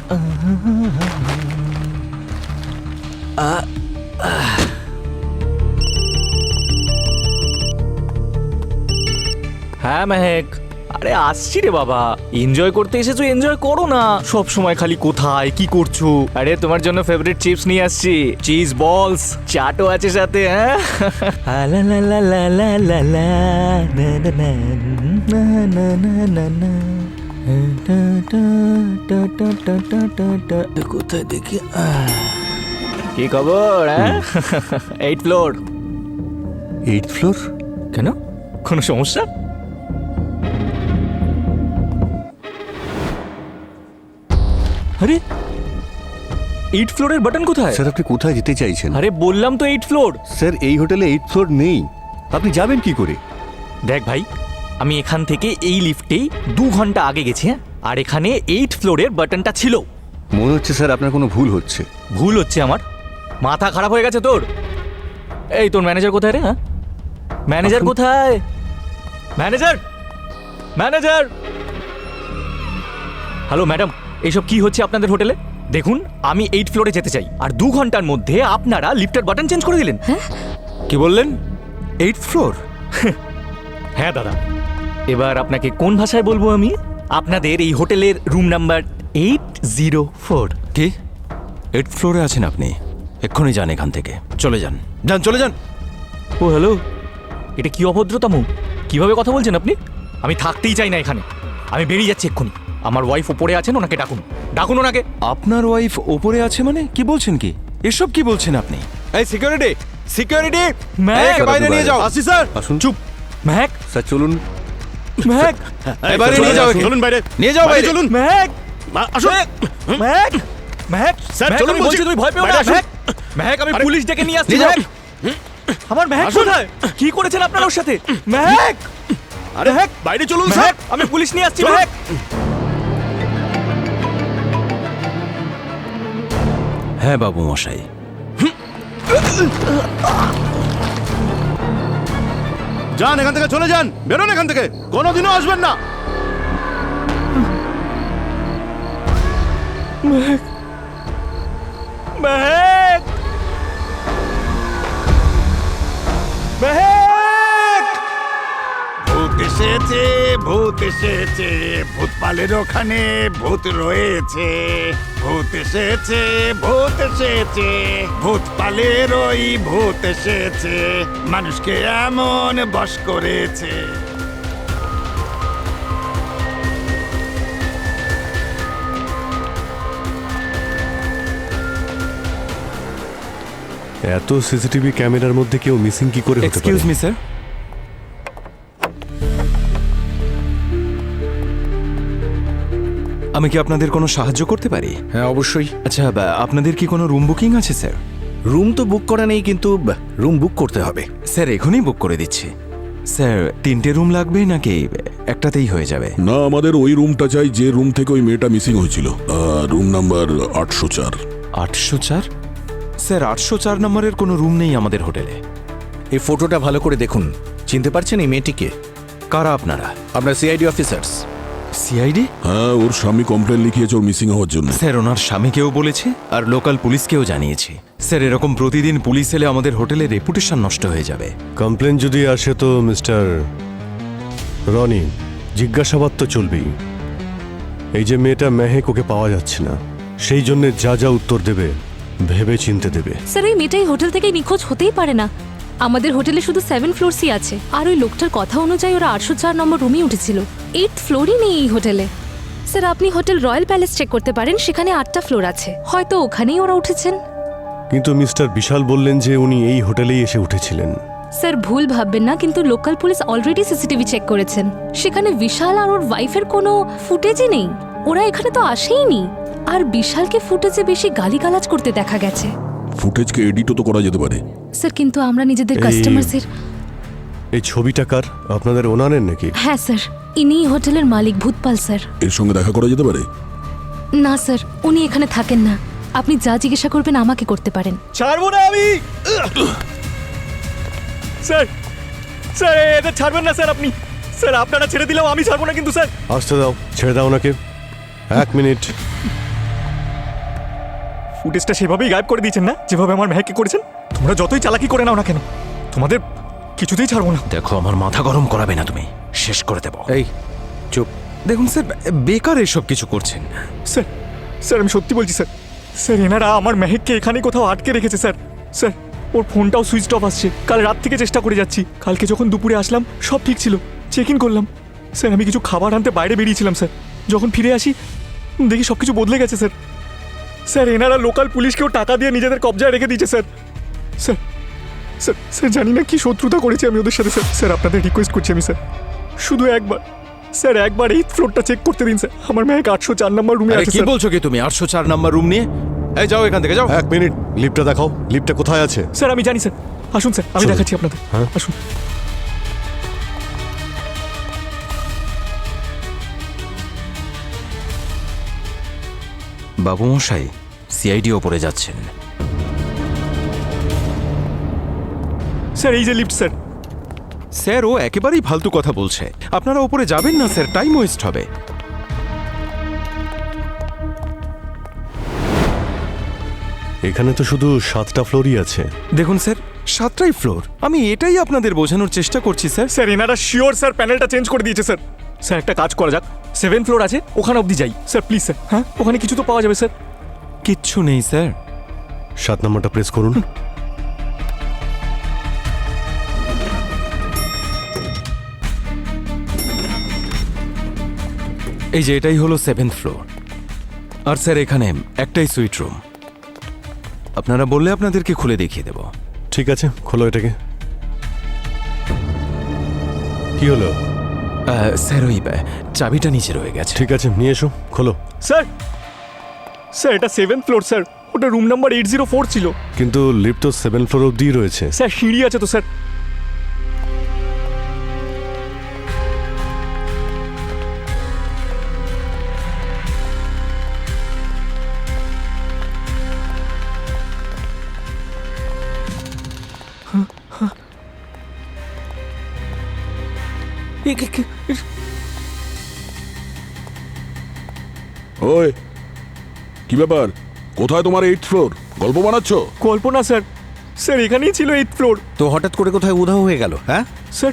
হ্যাঁ মেহেক, আরে আসছি রে বাবা। এনজয় করতে এসেছো, এনজয় করো না। সব সময় খালি কোথায় কি করছো। আরে তোমার জন্য ফেভারিট চিপস নিয়ে আসছি, চিজ বলস, চাটও আছে সাথে। হ্যাঁ লা লা লা লা লা লা লা না না না না না না না না। কোথায় দেখি, কি খবর? হ্যাঁ 8th ফ্লোর। 8th floor? কেন, কোনো সমস্যা? আরে 8th ফ্লোরের বাটন কোথায়? স্যার আপনি কোথায় যেতে চাইছেন? আরে বললাম তো 8th ফ্লোর। স্যার এই হোটেলে 8th ফ্লোর নেই, আপনি যাবেন কি করে? দেখ ভাই, আমি এখান থেকে এই লিফটেই 2 ঘন্টা আগে গেছি, হ্যাঁ, আর এখানে 8th ফ্লোরের বাটনটা ছিল। মনে হচ্ছে স্যার আপনার কোনো ভুল হচ্ছে। ভুল হচ্ছে আমার? মাথা খারাপ হয়ে গেছে তোর? এই তোর ম্যানেজার কোথায় রে? হ্যাঁ, ম্যানেজার কোথায়? Manager, manager. হ্যালো ম্যাডাম, এইসব কি হচ্ছে আপনাদের হোটেলে? দেখুন, আমি 8th ফ্লোরে যেতে চাই, আর 2 ঘন্টার মধ্যে আপনারা লিফটের বাটন চেঞ্জ করে দিলেন। হ্যাঁ, কি বললেন? 8th floor? হ্যাঁ দাদা, এবার আপনাকে কোন ভাষায় বলবো আমি? আপনাদের এই হোটেলের রুম নাম্বার 804। কি 8th ফ্লোরে আছেন আপনি? এক্ষুনি যান এখান থেকে, চলে যান, যান চলে যান। ও হ্যালো, এটা কি অভদ্রতম? কিভাবে কথা বলছেন আপনি? আমি থাকতেই চাই না এখানে, আমি বেরিয়ে যাচ্ছি এক্ষুনি। আমার ওয়াইফ ওপরে আছেন, ওনাকে ডাকুন, ডাকুন ওনাকে। আপনার ওয়াইফ ওপরে আছে মানে কি বলছেন? কি এসব কি বলছেন আপনি? এই সিকিউরিটি, সিকিউরিটি, ম্যাক, বাইরে নিয়ে যাও। আসি স্যার। আসুন। চুপ। ম্যাক, স্যার চলুন। ম্যাক, বাইরে নিয়ে যাও, চলুন বাইরে নিয়ে যাও, বাইরে চলুন। ম্যাক, আসুন। ম্যাক, ম্যাক, স্যার, ম্যাক, চলুন আমি বলছি, বলছি। তুমি ভয় পেও না। বাইরে আসুন। ম্যাক, ম্যাক, আমি পুলিশ ডেকে নিয়ে আসছি। নিয়ে যাও। ম্যাক, আমার ম্যাক আসুন। কোথায়? কি করেছেন আপনারা ওর সাথে? ম্যাক, আরে হ্যাঁ, বাইরে চলুন স্যার। ম্যাক, আমি পুলিশ নিয়ে আসছি। চলুন। ম্যাক, হ্যাঁ বাবু মশাই। যান এখান থেকে, চলে যান, বেরোন এখান থেকে, কোনোদিনও আসবেন না। Mac, Mac. ভূত এসেছে, ভূত এসেছে, ভূত পালের ওখানে ভূত রয়েছে। ভূত এসেছে, ভূত এসেছে, ভূত পালের ওই ভূত এসেছে, মানুষকে এমন বশ করেছে। এত সিসিটিভি ক্যামেরার মধ্যে কেউ মিসিং কি করে হতে এক্সকিউজ পারে? মি স্যার, আমি কি আপনাদের কোনো সাহায্য করতে পারি? হ্যাঁ অবশ্যই। আচ্ছা, আপনাদের কি কোনো রুম বুকিং আছে স্যার? রুম তো বুক করা নেই, কিন্তু রুম বুক করতে হবে। স্যার এখনই বুক করে দিচ্ছি। স্যার 3টে রুম লাগবে নাকি একটাতেই হয়ে যাবে? না, আমাদের ওই রুমটা চাই যে রুম থেকে ওই মেয়েটা মিসিং হয়েছিল। Room number 804। 804? স্যার 804 নম্বরের কোনো রুম নেই আমাদের হোটেলে। এই ফটোটা ভালো করে দেখুন, চিনতে পারছেন এই মেয়েটিকে? কারা আপনারা? আমরা সিআইডি অফিসার্স। সিআইডি? হ্যাঁ, ওর স্বামী কমপ্লেন লিখিয়েছে ওর মিসিং হওয়ার জন্য। স্যার ওনার স্বামীকেও বলেছে আর লোকাল পুলিশকেও জানিয়েছি। স্যার এরকম প্রতিদিন পুলিশ এলে আমাদের হোটেলের রেপুটেশন নষ্ট হয়ে যাবে। কমপ্লেন যদি আসে তো মিস্টার রনি, জিজ্ঞাসাবাদ তো চলবেই। এই যে মেয়েটা মেহেক, ওকে পাওয়া যাচ্ছে না, সেই জন্য যা যা উত্তর দেবে ভেবে চিনতে দেবে। স্যার এই মেয়েটাই হোটেল থেকে নিখোঁজ হতেই পারে না। আমাদের হোটেলে শুধু 7 ফ্লোরসই আছে, আর ওই লোকটার কথা অনুযায়ী ওরা 804 নম্বর রুমই উঠেছিল। 8th ফ্লোরই নেই এই হোটেলে। স্যার আপনি হোটেল রয়্যাল প্যালেস চেক করতে পারেন, সেখানে 8টা ফ্লোর আছে, হয়তো ওখানেই ওরা উঠেছেন। কিন্তু মিস্টার বিশাল বললেন যে উনি এই হোটেলেই এসে উঠেছিলেন। স্যার ভুল ভাববেন না, কিন্তু local police already CCTV check করেছেন, সেখানে বিশাল আর ওর ওয়াইফের কোনো ফুটেজই নেই। ওরা এখানে তো আসেইনি, আর বিশালকে ফুটেজে বেশি গালিগালাজ করতে দেখা গেছে। ফুটেজকে এডিটও তো করা যেতে পারে। স্যার কিন্তু আমরা নিজেদের এই- কাস্টমারদের। এই ছবিটা কার? আপনাদের ওনারের নাকি? হ্যাঁ স্যার, ইনিই হোটেলের মালিক ভূতপাল স্যার। এর সঙ্গে দেখা করা যেতে পারে? না স্যার, উনি এখানে থাকেন না। আপনি যা জিজ্ঞাসা করবেন আমাকে করতে পারেন। ছাড়বো না আমি। স্যার, স্যার এটা ছাড়বেন না স্যার আপনি। স্যার আপনারা ছেড়ে দিলেও আমি ছাড়বো না কিন্তু স্যার। আসতে দাও, ছেড়ে দাও ওনাকে। 1 মিনিট। ফুটেজটা সেভাবেই গায়েব করে দিয়েছেন না যেভাবে আমার মেহেককে করেছেন। তোমরা যতই চালাকি করে নাও না কেন, তোমাদের কিছুতেই ছাড়বো না। দেখো, আমার মাথা গরম করাবে না, তুমি শেষ করে দেবো। এই চুপ। দেখুন স্যার, বেকার এসব কিছু করছেন। স্যার, স্যার আমি সত্যি বলছি স্যার। স্যার এনারা আমার মেহেককে এখানে কোথাও আটকে রেখেছে স্যার। স্যার ওর ফোনটাও সুইচ অফ আসছে। কাল রাত থেকে চেষ্টা করে যাচ্ছি। কালকে যখন দুপুরে আসলাম সব ঠিক ছিল, চেক ইন করলাম। স্যার আমি কিছু খাবার আনতে বাইরে বেরিয়েছিলাম স্যার। যখন ফিরে আসি দেখি সব কিছু বদলে গেছে স্যার। স্যার এনারা লোকাল পুলিশকেও টাকা দিয়ে নিজেদের কবজায় রেখে দিয়েছে স্যার। স্যার স্যার স্যার জানি না কি শত্রুতা করেছি আমি ওদের সাথে স্যার। স্যার আপনাদের রিকোয়েস্ট করছি আমি স্যার, শুধু একবার স্যার একবার এই ফ্লোরটা চেক করতে দিন স্যার। আমার মেহেক 804 নম্বর রুমে আরে আছে কি স্যার। বলছো কি তুমি? 804 নাম্বার রুম নিয়ে? এই যাও এখান থেকে, যাও। 1 মিনিট, লিফটটা দেখাও। লিফটটা কোথায় আছে? স্যার আমি জানি স্যার, আসুন স্যার আমি চলুন। দেখাচ্ছি আপনাদের। হ্যাঁ। আসুন। বাবু মশাই, সিআইডি ওপরে যাচ্ছেন। স্যার এই যে লিফট স্যার। স্যার ও একেবারেই ফালতু কথা বলছে। আপনারা ওপরে যাবেন না স্যার, টাইম ওয়েস্ট হবে। এখানে তো শুধু 7টা ফ্লোরই আছে। দেখুন স্যার, 7টাই ফ্লোর। আমি এটাই আপনাদের বোঝানোর চেষ্টা করছি স্যার। স্যার এনারা শিওর স্যার প্যানেলটা চেঞ্জ করে দিয়েছে স্যার। স্যার একটা কাজ করা যাক, 7 ফ্লোর আছে ওখানে অবধি যাই স্যার প্লিজ স্যার। হ্যাঁ ওখানে কিছু তো পাওয়া যাবে স্যার। কিচ্ছু নেই স্যার। 7 নম্বরটা প্রেস করুন। এই যে এটাই হলো 7th ফ্লোর। আর স্যার এখানে একটাই সুইট রুম। আপনারা বললে আপনাদেরকে খুলে দেখিয়ে দেব। ঠিক আছে, খোলো এটাকে। কি হলো? স্যার ওই চাবিটা নিচে রয়ে গেছে। ঠিক আছে, নিয়ে এসো, খোলো। স্যার স্যার এটা 7 ফ্লোর স্যার, ওটা রুম নাম্বার 804 ছিল। কিন্তু লিফট তো 7 ফ্লোর অবধি রয়েছে। স্যার সিঁড়ি আছে তো স্যার। ওই কি ব্যাপার? কোথায় তোমার 8th ফ্লোর? গল্প বানাচ্ছ? কল্পনা স্যার, স্যার এখানেই ছিল 8th ফ্লোর। তো হঠাৎ করে কোথায় উধাও হয়ে গেল? হ্যাঁ স্যার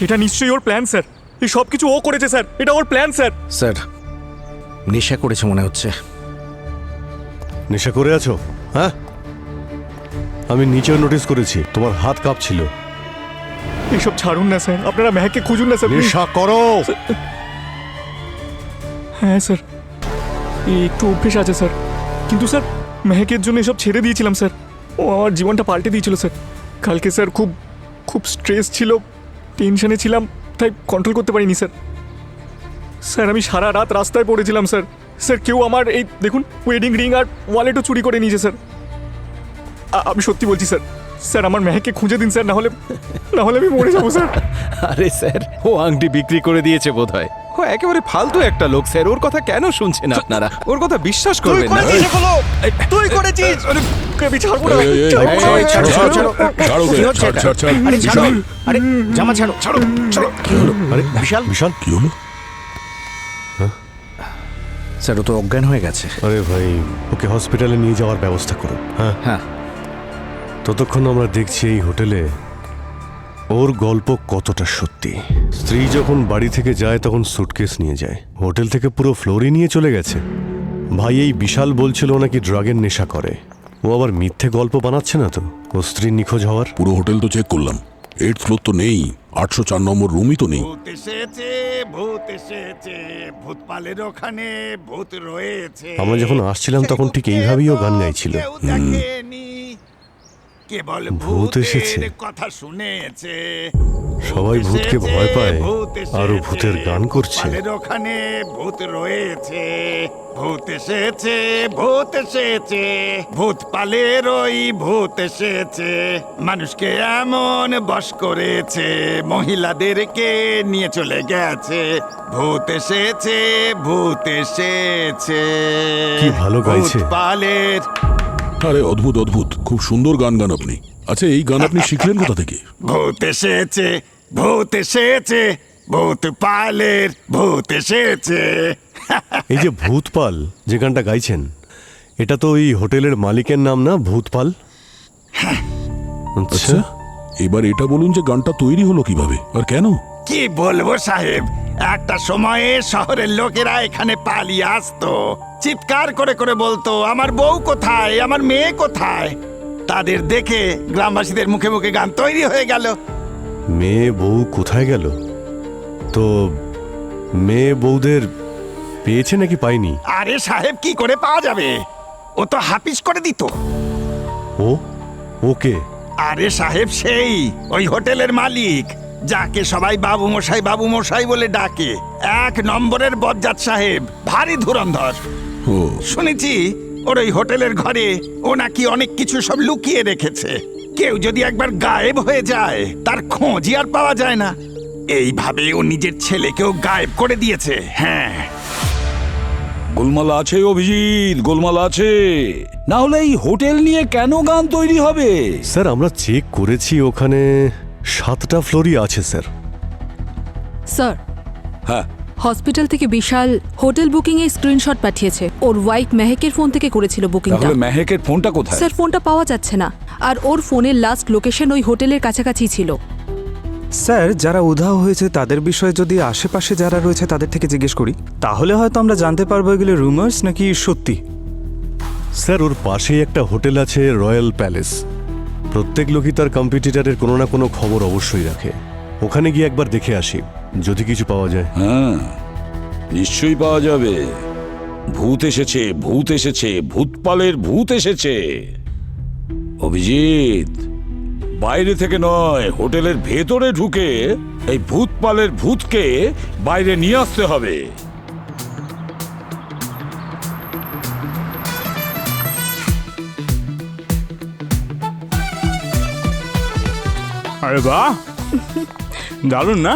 এটা নিশ্চয়ই ওর প্ল্যান স্যার। এই সব কিছু ও করেছে স্যার, এটা ওর প্ল্যান স্যার। স্যার, নেশা করেছে মনে হচ্ছে। নেশা করে আছো? হ্যাঁ, আমি নিচেও নোটিস করেছি তোমার হাত কাঁপছিল। এইসব ছাড়ুন না স্যার, আপনারা মেহেককে খুঁজুন না স্যার please। নেশা করো। হ্যাঁ স্যার, এই একটু অভ্যেস আছে স্যার। কিন্তু স্যার মেহেকের জন্য এসব ছেড়ে দিয়েছিলাম স্যার। ও আমার জীবনটা পাল্টে দিয়েছিল স্যার। কালকে স্যার খুব খুব স্ট্রেস ছিল, টেনশনে ছিলাম, তাই কন্ট্রোল করতে পারিনি স্যার। স্যার আমি সারা রাত রাস্তায় পড়েছিলাম স্যার। স্যার কেউ আমার এই দেখুন ওয়েডিং রিং আর ওয়ালেটও চুরি করে নিয়েছে স্যার। আমি সত্যি বলছি স্যার। স্যার আমার মেহেককে খুঁজে দিন স্যার, নাহলে আমি মরে যাবো স্যার। আরে স্যার, ও আংটি বিক্রি করে দিয়েছে বোধহয়। ও একেবারে ফালতু একটা লোক স্যার। ওর কথা কেন শুনছেন আপনারা? ওর কথা বিশ্বাস করবেন না। তুই করেছিস। আমি ছাড়বো না। এই, এই, এই, ছাড়বো না। ছাড়ো, ছাড়ো, ছাড়ো, ছাড়ো। ছাড়ো ওকে, কি হচ্ছে ছাড়, এটা? ছাড়, ছাড়। আরে ছাড়ো। বিশাল, আরে জামা ছাড়ো, ছাড়ো, ছাড়ো। কি হলো? আরে বিশাল, বিশাল, কি হলো? স্যার ও তো অজ্ঞান হয়ে গেছে। আরে ভাই, ওকে হসপিটালে নিয়ে যাওয়ার ব্যবস্থা করো। হ্যাঁ, হ্যাঁ ততক্ষণ আমরা দেখছি এই হোটেলে ওর গল্প কতটা সত্যি। স্ত্রী যখন বাড়ি থেকে যায় তখন সুটকেস নিয়ে যায়, হোটেল থেকে পুরো ফ্লোরই নিয়ে চলে গেছে। ভাই এই বিশাল বলছিল ও নাকি ড্রাগের নেশা করে। ও আবার মিথ্যে গল্প বানাচ্ছে না তো ও স্ত্রী নিখোঁজ হওয়ার? পুরো হোটেল তো চেক করলাম, 8th ফ্লোর তো নেই, 804 নম্বর রুমই তো নেই। ভূত এসেছে, ভূত এসেছে, ভূত পালের ওখানে ভূত রয়েছে। আমরা যখন আসছিলাম তখন ঠিক এইভাবেই ও গান গাইছিল। কেউ দেখেনি, কেবল ভূত এসেছে। ভূতের কথা শুনেছে। সবাই ভূতকে এসেছে, ভয় পায় ভূত আর ও এসেছে, ভূতের গান করছে। পালের ওখানে ভূত রয়েছে। ভূত এসেছে, ভূত এসেছে, ভূত পালের ওই ভূত এসেছে। মানুষকে এমন বশ করেছে, মহিলাদেরকে নিয়ে চলে গেছে। ভূত এসেছে, ভূত এসেছে। কি ভালো গাইছে। ভূত পালের। আরে অদ্ভুত অদ্ভুত, খুব সুন্দর গান গান আপনি। আচ্ছা, এই গান আপনি শিখলেন কোথা থেকে? ভূত এসেছে, ভূত এসেছে, ভূত পালের ভূত এসেছে। এই যে ভূতপাল যে গানটা গাইছেন, এটা তো ওই হোটেলের মালিকের নাম না, ভূতপাল? আচ্ছা, এবার এটা বলুন যে গানটা তৈরি হলো কিভাবে আর কেন? কি বলবো সাহেব, একটা সময়ে শহরের লোকেরা এখানে পালিয়ে আসতো, চিৎকার করে করে বলতো আমার বউ কোথায়, আমার মেয়ে কোথায়। তাদের দেখে গ্রামবাসীদের মুখে মুখে গান তৈরি হয়ে গেল। মেয়ে বউ কোথায় গেল? তো মেয়ে বউদের পেয়েছে নাকি পায়নি? আরে সাহেব, কি করে পাওয়া যাবে? ও তো হাফিজ করে দিত। ও ওকে আরে সাহেব, সেই ওই হোটেলের মালিক, যাকে সবাই বাবু মশাই বলে ডাকে। 1 নম্বরের বজ্জাত সাহেব, ভারী ধুরন্ধর। ও শুনেছি ওর ওই হোটেলের ঘরে ও নাকি অনেক কিছু সব লুকিয়ে রেখেছে। কেউ যদি একবার গায়েব হয়ে যায় তার খোঁজই আর পাওয়া যায় না। এইভাবে ও নিজের ছেলেকেও গায়েব করে দিয়েছে। হ্যাঁ, গোলমাল আছে অভিজিৎ, গোলমাল আছে। না হলে এই হোটেল নিয়ে কেন গান তৈরি হবে? স্যার, আমরা চেক করেছি, ওখানে 7টা ফ্লোরই আছে স্যার। স্যার, হ্যাঁ, হসপিটাল থেকে বিশাল হোটেল বুকিং এর স্ক্রিনশট পাঠিয়েছে। ওর ওয়াইফ মেহেকের ফোন থেকে করেছিল বুকিংটা। তাহলে মেহেকের ফোনটা কোথায়? স্যার, ফোনটা পাওয়া যাচ্ছে না, আর ওর ফোনের লাস্ট লোকেশন ওই হোটেলের কাছাকাছি ছিল। স্যার, যারা উধাও হয়েছে তাদের বিষয়ে যদি আশেপাশে যারা রয়েছে তাদের থেকে জিজ্ঞেস করি, তাহলে হয়তো আমরা জানতে পারবো এগুলো রুমার্স নাকি সত্যি। স্যার, ওর পাশেই একটা হোটেল আছে, রয়্যাল প্যালেস। প্রত্যেক লোকই তার কম্পিটিটরের কোনো না কোনো খবর অবশ্যই রাখে। ওখানে গিয়ে একবার দেখে আসি, যদি কিছু পাওয়া যায়। হ্যাঁ, নিশ্চয়ই পাওয়া যাবে। ভূত এসেছে, ভূত এসেছে, ভূতপালের ভূত এসেছে। অভিজিৎ, বাইরে থেকে নয়, হোটেলের ভেতরে ঢুকে এই ভূতপালের ভূতকে বাইরে নিয়ে আসতে হবে। আরে বাহ, দারুণ না?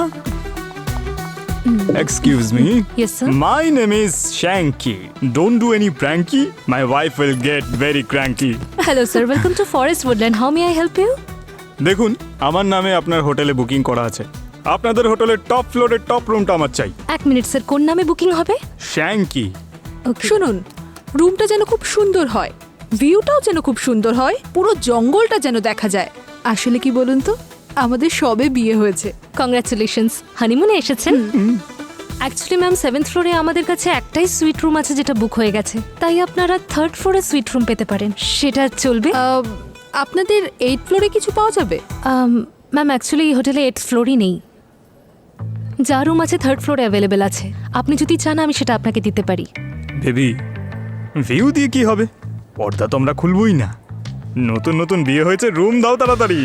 Excuse me. Yes, sir. My name is Shanky. Don't do any pranky. My wife will get very cranky. Hello sir, welcome to Forest Woodland. How may I help you? দেখুন, আমার নামে আপনার হোটেলে বুকিং করা আছে। আপনাদের হোটেলের টপ ফ্লোরের টপ রুমটা আমার চাই। 1 মিনিট স্যার, কোন নামে বুকিং হবে? শ্যাঙ্কি। ওকে। শুনুন, রুমটা যেন খুব সুন্দর হয়, ভিউটাও যেন খুব সুন্দর হয়, পুরো জঙ্গলটা যেন দেখা যায়। আসলে কি বলুন তো, আমাদের সবে বিয়ে হয়েছে। কংগ্রাচুলেশনস, হানিমুনে এসেছেন? অ্যাকচুয়ালি ম্যাম, 7th ফ্লোরে আমাদের কাছে একটাই সুইট রুম আছে যেটা বুক হয়ে গেছে, তাই আপনারা 3rd ফ্লোরে সুইট রুম পেতে পারেন। সেটা চলবে? আপনাদের 8 ফ্লোরে কিছু পাওয়া যাবে? ম্যাম, অ্যাকচুয়ালি এই হোটেলে 8th ফ্লোরই নেই। যা রুম আছে 3rd ফ্লোরে অ্যাভেলেবেল আছে। আপনি যদি চান আমি সেটা আপনাকে দিতে পারি। বেবি, ভিউ দিয়ে কি হবে? পর্দা তো আমরা খুলবই না। নতুন নতুন বিয়ে হয়েছে, রুম দাও তাড়াতাড়ি।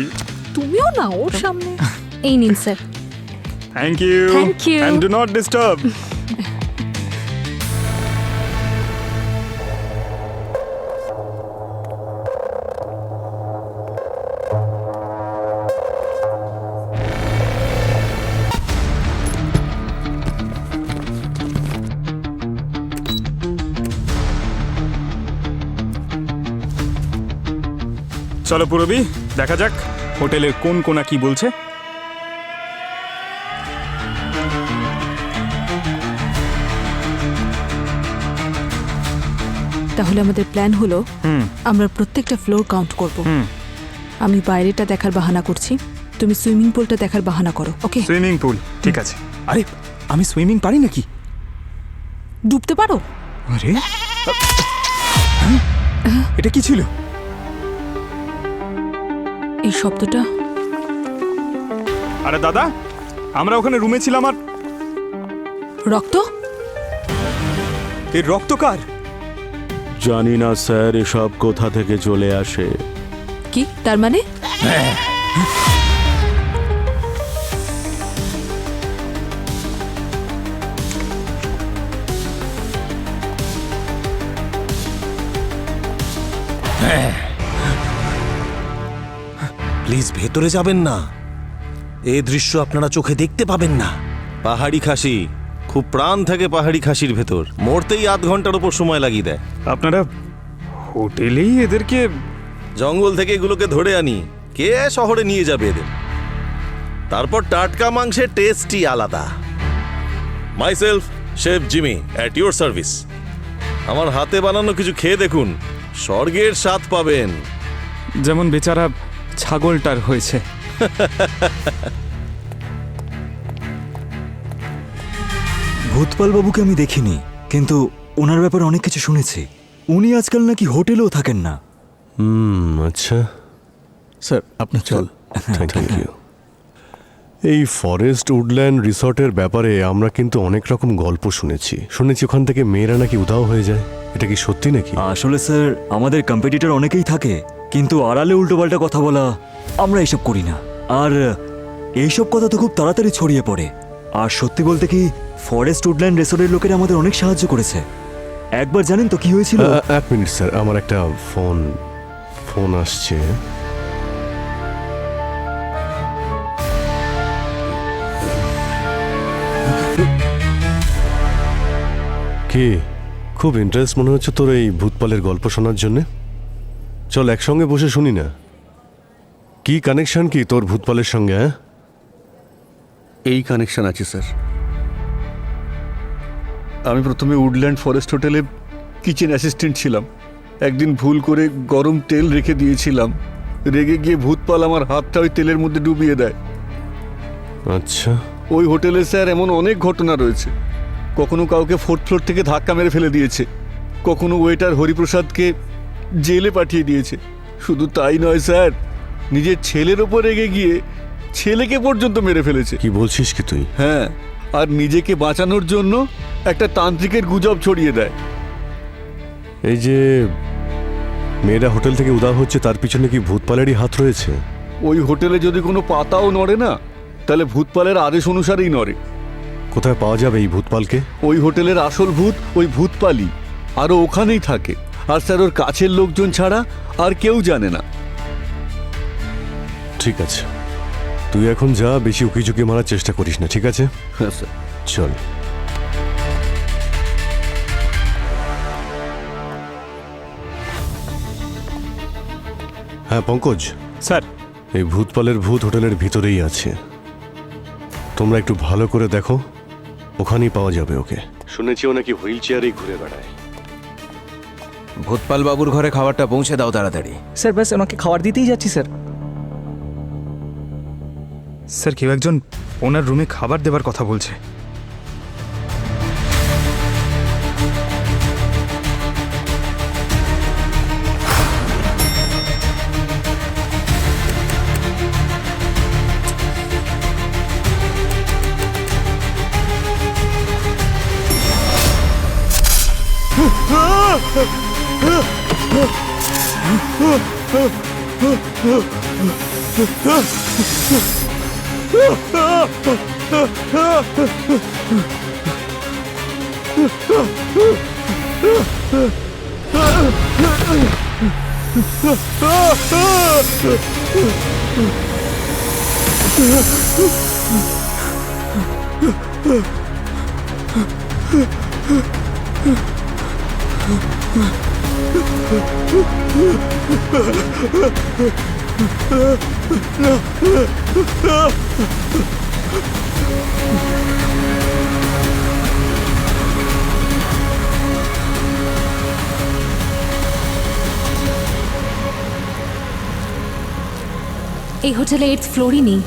তুমিও না ওর সামনে। এই নিন sir. Thank you. Thank you. And do not disturb. চলো পুরবি, দেখা যাক হোটেলের কোন কোনা কি বলছে। তাহলে আমাদের প্ল্যান হলো, আমরা প্রত্যেকটা ফ্লোর কাউন্ট করব। আমি বাইরেটা দেখার বাহানা করছি, তুমি সুইমিং পুলটা দেখার বাহানা করো। ওকে? সুইমিং পুল, ঠিক আছে। আরে, আমি সুইমিং পারি নাকি? ডুবতে পারো? আরে, এটা কি ছিল? এই শব্দটা? আরে দাদা, আমরা ওখানে রুমে ছিলাম আর রক্ত? এর রক্ত কার? জানি না স্যার, এসব কোথা থেকে চলে আসে। কি তার মানে? প্লিজ ভেতরে যাবেন না, এই দৃশ্য আপনারা চোখে দেখতে পাবেন না। পাহাড়ি খাসি, খুব প্রাণ থাকে পাহাড়ি খাসির ভেতর, মরতেই 8 ঘন্টার উপর সময় লাগিয়ে দেয়। আপনারা হোটেলেই এদেরকে? জঙ্গল থেকে এগুলোকে ধরে আনি, কে শহরে নিয়ে যাবে এদের? তারপর টাটকা মাংসের টেস্টই আলাদা। Myself chef Jimmy, at your service. আমার হাতে বানানো কিছু খেয়ে দেখুন, স্বর্গের স্বাদ পাবেন। যেমন বেচারা ছাগলটার হয়েছে। ভূতপাল বাবুকে আমি দেখিনি, কিন্তু ওনার ব্যাপারে অনেক কিছু শুনেছি। উনি আজকাল নাকি হোটেলেও থাকেন না। আচ্ছা, স্যার আপনার চল। Thank you. এই ফরেস্ট উডল্যান্ড রিসর্টের ব্যাপারে আমরা কিন্তু অনেক রকম গল্প শুনেছি ওখান থেকে মেয়েরা নাকি উধাও হয়ে যায়। এটা কি সত্যি নাকি? আসলে স্যার আমাদের কম্পিটিটর অনেকেই থাকে, কিন্তু আড়ালে উল্টোপাল্টা কথা বলা আমরা এইসব করি না। আর এইসব কথা তো খুব তাড়াতাড়ি ছড়িয়ে পড়ে। আর সত্যি বলতে কি, ফরেস্ট উডল্যান্ড রিসর্টের লোকেরা আমাদের অনেক সাহায্য করেছে। একবার জানেন তো কি হয়েছিল? এক মিনিট স্যার, আমার একটা ফোন আসছে। কি খুব ইন্টারেস্ট মনে হচ্ছে তোর এই ভূতপালের গল্প শোনার জন্যে? চল একসঙ্গে বসে শুনি না। কি কানেকশন কি তোর ভূতপালের সঙ্গে? হ্যাঁ, এই কানেকশন আছে স্যার। আমি প্রথমে উডল্যান্ড ফরেস্ট হোটেলে কিচেন অ্যাসিস্ট্যান্ট ছিলাম। একদিন ভুল করে গরম তেল রেখে দিয়েছিলাম। রেগে গিয়ে ভূতপাল আমার হাতটা ওই তেলের মধ্যে ডুবিয়ে দেয়। আচ্ছা, ওই হোটেলে স্যার এমন অনেক ঘটনা রয়েছে। কখনো কাউকে 4th ফ্লোর থেকে ধাক্কা মেরে ফেলে দিয়েছে, কখনো ওয়েটার হরিপ্রসাদকে জেলে পাঠিয়ে দিয়েছে। শুধু তাই নয় স্যার, নিজের ছেলের ওপর রেগে গিয়ে ছেলেকে পর্যন্ত মেরে ফেলেছে। কি বলছিস কি তুই? হ্যাঁ, আর নিজেকে বাঁচানোর জন্য একটা তান্ত্রিকের গুজব ছড়িয়ে দেয়। এই যে মেয়েরা হোটেল থেকে উধাও হচ্ছে, তার পিছনে কি ভূতপালেরই হাত রয়েছে? ওই হোটেলে যদি কোনো পাতাও নড়ে না, তাহলে ভূতপালের আদেশ অনুসারেই নড়ে। কোথায় পাওয়া যাবে এই ভূতপালকে? ওই হোটেলের আসল ভূত ওই ভূতপালই, আরও ওখানেই থাকে। আর স্যার ওর কাছের লোকজন ছাড়া আর কেউ জানে না। ঠিক আছে, তুই এখন যা, বেশি উকিঝুঁকি মারার চেষ্টা করিস না, ঠিক আছে? হ্যাঁ স্যার। চল। হ্যাঁ পঙ্কজ স্যার, এই ভূতপালের ভূত হোটেলের ভিতরেই আছে। তোমরা একটু ভালো করে দেখো, ওখানেই পাওয়া যাবে ওকে। শুনেছি ও নাকি হুইল চেয়ারেই ঘুরে বেড়ায়। ভূতপাল বাবুর ঘরে খাবারটা পৌঁছে দাও তাড়াতাড়ি। স্যার ব্যাস ওনাকে খাবার দিতেই যাচ্ছি স্যার। স্যার, কেউ একজন ওনার রুমে খাবার দেবার কথা বলছে। এই হোটেলে 8th ফ্লোরই নেই।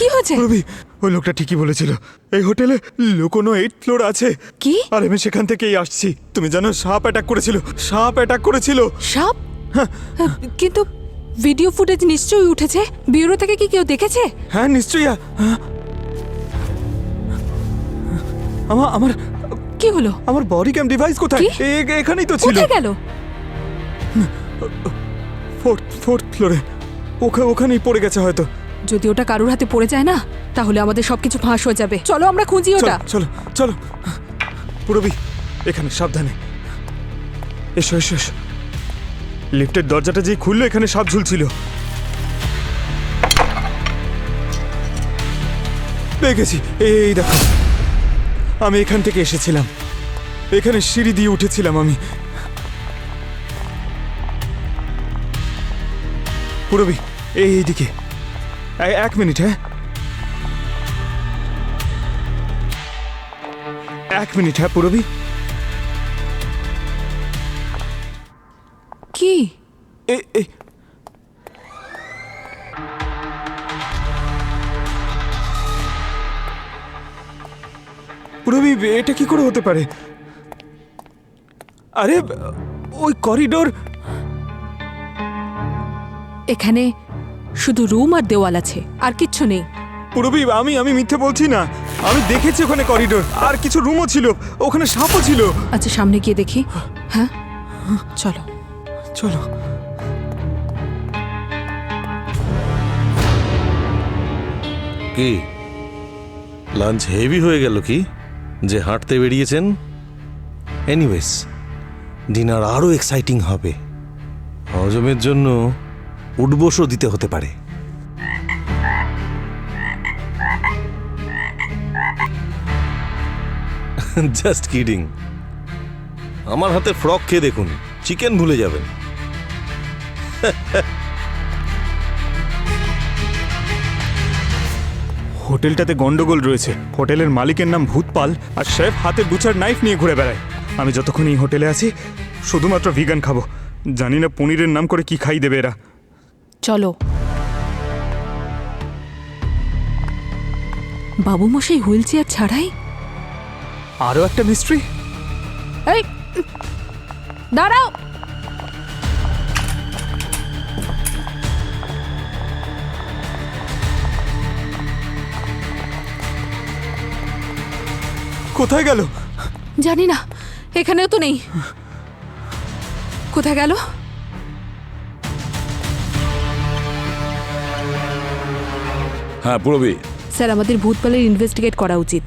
কি হয়েছে? ওই লোকটা ঠিকই বলেছিল, এই হোটেলে লুকোনো 8th ফ্লোর আছে। কি? আর আমি সেখান থেকেই আসছি। তুমি জানো সাপ অ্যাটাক করেছিল। সাপ? কিন্তু ভিডিও ফুটেজ নিশ্চয়ই উঠেছে। ব্যুরো থেকে কি কেউ দেখেছে? হ্যাঁ নিশ্চয়ই। আমার কি হলো? আমার বডি ক্যাম ডিভাইস কোথায়? এখানেই তো ছিল। কোথায় গেল? 4th ফ্লোরে। ওখানেই পড়ে গেছে হয়তো। যদি ওটা কারোর হাতে পড়ে যায় না, তাহলে আমাদের সবকিছু ফাঁস হয়ে যাবে। চলো আমরা খুঁজি ওটা। চলো পুরবি, এখানে সাবধানে এসো। লিফটের দরজাটা যেই খুললো, এখানে সাপ ঝুলছিল। পেয়ে গেছি। এই দেখো, আমি এখান থেকে এসেছিলাম, এখানে সিঁড়ি দিয়ে উঠেছিলাম আমি। পুরবি এইদিকে, এক মিনিট, হ্যাঁ এক মিনিট, হ্যাঁ পুরবি। কি পুরবি, এটা কি করে হতে পারে? আরে ওই করিডোর। এখানে শুধু রুম আর দেওয়াল আছে, আর কিচ্ছু নেই। পুরবি, আমি মিথ্যে বলছি না, আমি দেখেছি ওখানে করিডোর, আর কিছু রুমও ছিল, ওখানে সাপও ছিল। আচ্ছা, সামনে গিয়ে দেখি। হ্যাঁ চলো চলো। কি লাঞ্চ হেভি হয়ে গেল কি যে হাঁটতে বেরিয়েছেন? এনিওয়েজ, ডিনার আরো এক্সাইটিং হবে। হজমের জন্য উঠবোসও দিতে হতে পারে। Just kidding. আমার হাতে ফ্রক খেয়ে দেখুন, চিকেন ভুলে যাবেন। হোটেলটাতে গন্ডগোল রয়েছে। হোটেলের মালিকের নাম ভূতপাল, আর শেফ হাতে বুচার নাইফ নিয়ে ঘুরে বেড়ায়। আমি যতক্ষণ এই হোটেলে আছি শুধুমাত্র ভিগান খাবো। জানি না পনিরের নাম করে কি খাই দেবে এরা। চলো। বাবু মশাই হুইল চেয়ার ছাড়াই? আরও একটা মিস্ট্রি। এই দাঁড়াও, কোথায় গেল? জানি না, এখানেও তো নেই। কোথায় গেল? হ্যাঁ পুরবি, স্যার, আমাদের ভূতপালের ইনভেস্টিগেট করা উচিত।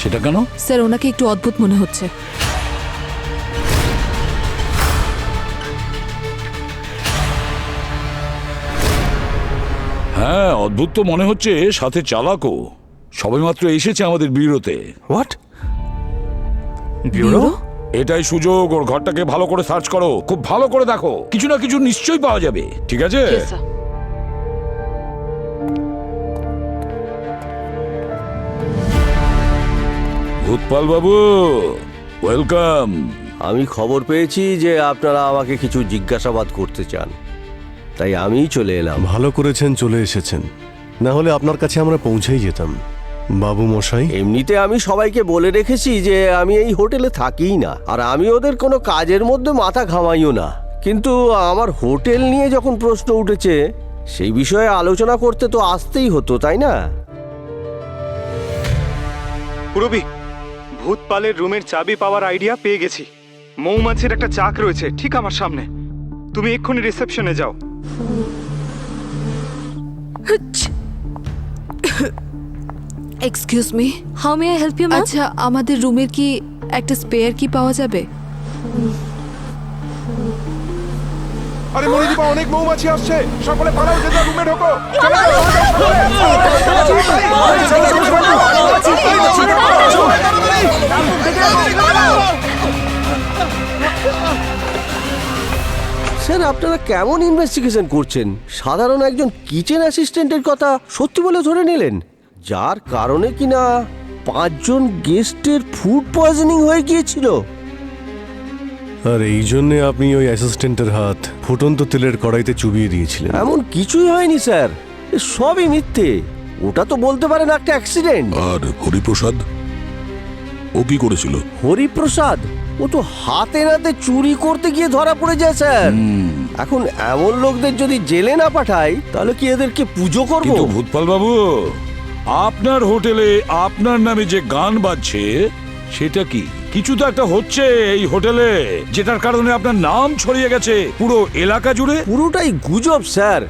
সেটা কেন? স্যার, ওনাকে একটু অদ্ভুত মনে হচ্ছে। হ্যাঁ, অদ্ভুত তো মনে হচ্ছে, সাথে চালাকও। সবেমাত্র এসেছে আমাদের ব্যুরোতে। হোয়াট? ব্যুরো? এটাই সুযোগ, ওর ঘরটাকে ভালো করে সার্চ করো, খুব ভালো করে দেখো, কিছু না কিছু নিশ্চয়ই পাওয়া যাবে। ঠিক আছে? ভূতপাল বাবু, ওয়েলকাম। আমি খবর পেয়েছি যে আপনারা আমাকে কিছু জিজ্ঞাসাবাদ করতে চান, তাই আমিই চলে এলাম। ভালো করেছেন চলে এসেছেন, না হলে আপনার কাছে আমরা পৌঁছেই যেতাম। বাবু মশাই, এমনিতে আমি সবাইকে বলে রেখেছি যে আমি এই হোটেলে থাকিই না, আর আমি ওদের কোনো কাজের মধ্যে মাথা ঘামাইও না। কিন্তু আমার হোটেল নিয়ে যখন প্রশ্ন উঠেছে, সেই বিষয়ে আলোচনা করতে তো আসতেই হতো, তাই না? পুরবি, ভূতপালের রুমের চাবি পাওয়ার আইডিয়া পেয়ে গেছি। মৌমাছির একটা চাক রয়েছে ঠিক আমার সামনে। তুমি এক্ষুনি রিসেপশনে যাও। Excuse me, how may I help you ma'am? আচ্ছা, আমাদের রুমের কি একটা স্পেয়ার কি পাওয়া যাবে? আরে মনিদীপা, অনেক মৌমাছি আসছে, সকলে পালাও, যে রুমে ঢোকো। স্যার, আপনারা কেমন ইনভেস্টিগেশন করছেন? সাধারণ একজন কিচেন অ্যাসিস্ট্যান্টের কথা সত্যি বলে ধরে নিলেন, যার কারণে কিনা 5 জন গেস্টের ফুড পয়জনিং হয়ে গিয়েছিল। আর এই জন্যে আপনি ওই অ্যাসিস্ট্যান্টের হাত ফুটন্ত তেলের কড়াইতে চুবিয়ে দিয়েছিলেন? এমন কিছুই হয়নি স্যার, এ সবই মিথ্যে। ওটা তো বলতে পারেন একটা অ্যাক্সিডেন্ট। আর হরিপ্রসাদ, ও কি করেছিল? হরিপ্রসাদ, ও তো হাতে নাতে চুরি করতে গিয়ে ধরা পড়ে যায় স্যার। এখন এমন লোকদের যদি জেলে না পাঠাই, তাহলে কি এদেরকে পুজো করব? কিন্তু ভূতপাল বাবু, আপনার হোটেলে আপনার নামে যে গান বাজছে, সেটা কি? কিছু তো একটা হচ্ছে এই হোটেলে, যেটার কারণে আপনার নাম ছড়িয়ে গেছে পুরো এলাকা জুড়ে। পুরোটাই গুজব স্যার।